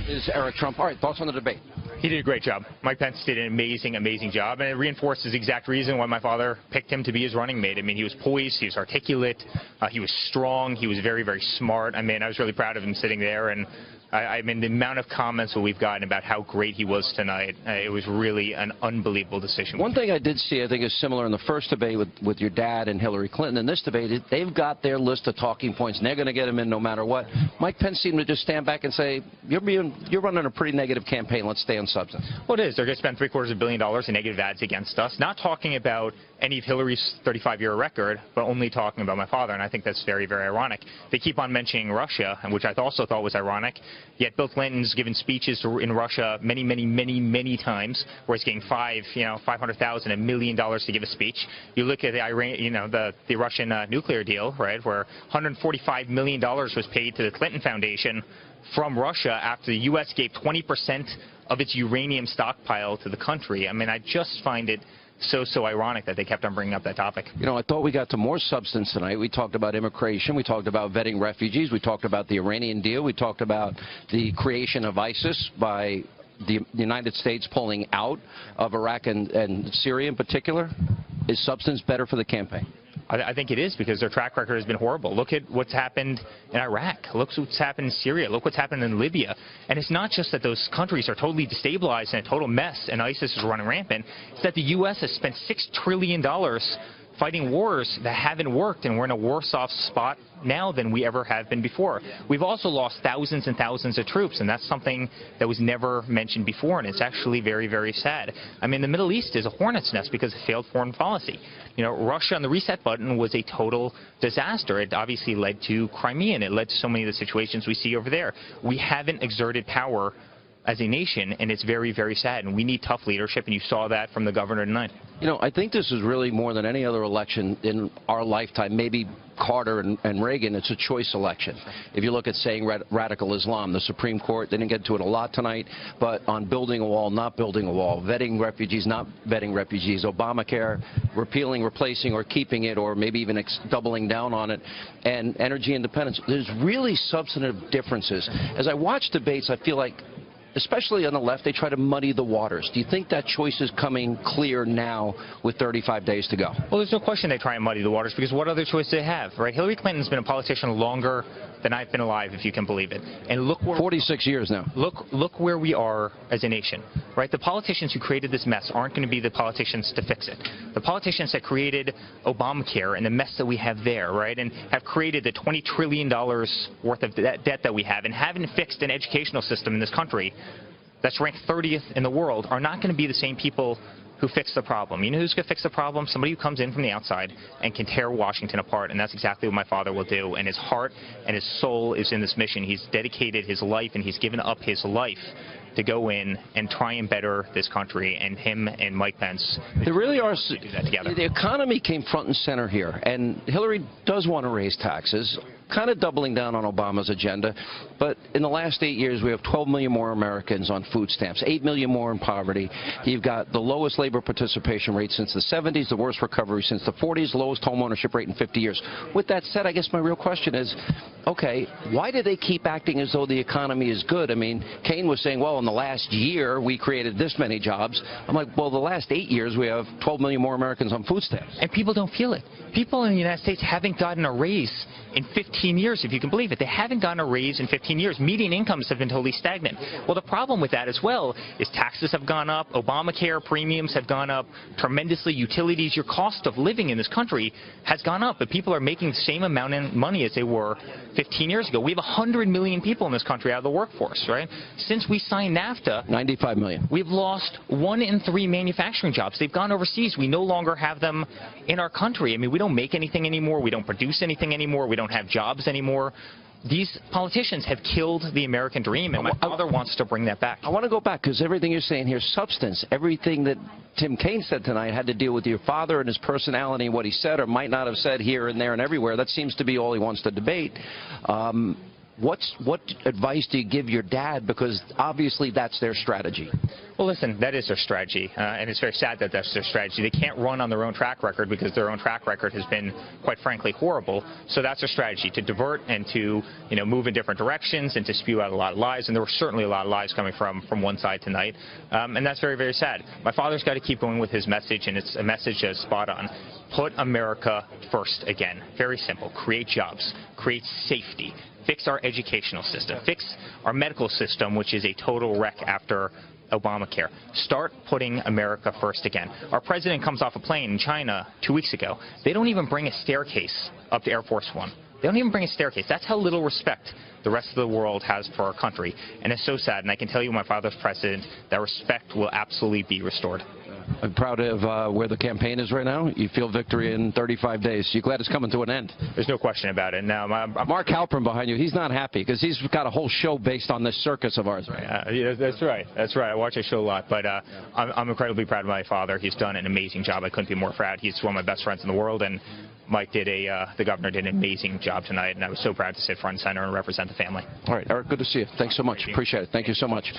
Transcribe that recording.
is Eric Trump. All right, thoughts on the debate? He did a great job. Mike Pence did an amazing, amazing job, and it reinforces the exact reason why my father picked him to be his running mate. I mean, he was poised, he was articulate, he was strong, he was very, very smart. I mean, I was really proud of him sitting there, and I mean, the amount of comments that we've gotten about how great he was tonight, it was really an unbelievable decision. One thing I did see, I think, is similar in the first debate with your dad and Hillary Clinton. In this debate, they've got their list of talking points, and they're going to get them in no matter what. Mike Pence seemed to just stand back and say, you're running a pretty negative campaign. Let's stay on substance. Well, it is. They're going to spend $750 million in negative ads against us, not talking about any of Hillary's 35-year record, but only talking about my father, and I think that's very, very ironic. They keep on mentioning Russia, which I also thought was ironic, yet Bill Clinton's given speeches in Russia many, many, many, many times, where he's getting $500,000, $1 million to give a speech. You look at the the Russian nuclear deal, right, where $145 million was paid to the Clinton Foundation from Russia after the U.S. gave 20% of its uranium stockpile to the country. I mean, I just find it so ironic that they kept on bringing up that topic. You know, I thought we got to more substance tonight. We talked about immigration. We talked about vetting refugees. We talked about the Iranian deal. We talked about the creation of ISIS by the United States pulling out of Iraq and Syria in particular. Is substance better for the campaign? I think it is, because their track record has been horrible. Look at what's happened in Iraq. Look what's happened in Syria. Look what's happened in Libya. And it's not just that those countries are totally destabilized and a total mess and ISIS is running rampant. It's that the U.S. has spent $6 trillion fighting wars that haven't worked, and we're in a worse off spot now than we ever have been before. We've also lost thousands and thousands of troops, and that's something that was never mentioned before, and it's actually very, very sad. I mean, the Middle East is a hornet's nest because of failed foreign policy. You know, Russia on the reset button was a total disaster. It obviously led to Crimea, and it led to so many of the situations we see over there. We haven't exerted power as a nation, and it's very, very sad, and we need tough leadership, and you saw that from the governor tonight. You know, I think this is really more than any other election in our lifetime, maybe Carter and Reagan, it's a choice election. If you look at saying radical Islam, the Supreme Court, they didn't get to it a lot tonight, but on building a wall, not building a wall, vetting refugees, not vetting refugees, Obamacare, repealing, replacing, or keeping it, or maybe even doubling down on it, and energy independence. There's really substantive differences. As I watch debates, I feel like, especially on the left, they try to muddy the waters. Do you think that choice is coming clear now with 35 days to go? Well, there's no question they try and muddy the waters, because what other choice do they have, right? Hillary Clinton's been a politician longer than I've been alive, if you can believe it. And look where 46 years now. Look where we are as a nation, right? The politicians who created this mess aren't going to be the politicians to fix it. The politicians that created Obamacare and the mess that we have there, right, and have created the $20 trillion worth of debt that we have, and haven't fixed an educational system in this country that's ranked 30th in the world, are not going to be the same people who fix the problem. You know who's going to fix the problem? Somebody who comes in from the outside and can tear Washington apart, and that's exactly what my father will do. And his heart and his soul is in this mission. He's dedicated his life, and he's given up his life to go in and try and better this country, and him and Mike Pence, they really are. Do that together. The economy came front and center here, and Hillary does want to raise taxes, kind of doubling down on Obama's agenda. But in the last 8 years, we have 12 million more Americans on food stamps, 8 million more in poverty. You've got the lowest labor participation rate since the 70s, the worst recovery since the 40s, lowest home ownership rate in 50 years. With that said, I guess my real question is, okay, why do they keep acting as though the economy is good? I mean, Kane was saying, well, in the last year, we created this many jobs. I'm like, well, the last 8 years, we have 12 million more Americans on food stamps. And people don't feel it. People in the United States haven't gotten a raise in 15 years, if you can believe it. They haven't gotten a raise in 15 years. Median incomes have been totally stagnant. Well, the problem with that as well is taxes have gone up, Obamacare premiums have gone up tremendously, utilities, your cost of living in this country has gone up, but people are making the same amount of money as they were 15 years ago. We have 100 million people in this country out of the workforce, right? Since we signed NAFTA, 95 million. We've lost 1 in 3 manufacturing jobs. They've gone overseas. We no longer have them in our country. I mean, we don't make anything anymore. We don't produce anything anymore. We don't have jobs anymore. These politicians have killed the American dream, and my father wants to bring that back. I want to go back, because everything you're saying here, substance, everything that Tim Kaine said tonight had to deal with your father and his personality and what he said or might not have said here and there and everywhere. That seems to be all he wants to debate. What advice do you give your dad? Because obviously that's their strategy. Well, listen, that is their strategy, and it's very sad that that's their strategy. They can't run on their own track record because their own track record has been, quite frankly, horrible. So that's their strategy, to divert and to, move in different directions and to spew out a lot of lies. And there were certainly a lot of lies coming from one side tonight, and that's very, very sad. My father's got to keep going with his message, and it's a message that's spot on. Put America first again. Very simple. Create jobs. Create safety. Fix our educational system. Fix our medical system, which is a total wreck after Obamacare. Start putting America first again. Our president comes off a plane in China 2 weeks ago. They don't even bring a staircase up to Air Force One. They don't even bring a staircase. That's how little respect the rest of the world has for our country. And it's so sad. And I can tell you, my father's president, that respect will absolutely be restored. I'm proud of where the campaign is right now. You feel victory in 35 days. You're glad it's coming to an end. There's no question about it. Now, Mark Halpern behind you, he's not happy because he's got a whole show based on this circus of ours. Right? Yeah, that's right. That's right. I watch a show a lot. But I'm incredibly proud of my father. He's done an amazing job. I couldn't be more proud. He's one of my best friends in the world. And Mike the governor did an amazing job tonight. And I was so proud to sit front and center and represent the family. All right, Eric, good to see you. Thanks so much. Appreciate it. Thank you so much.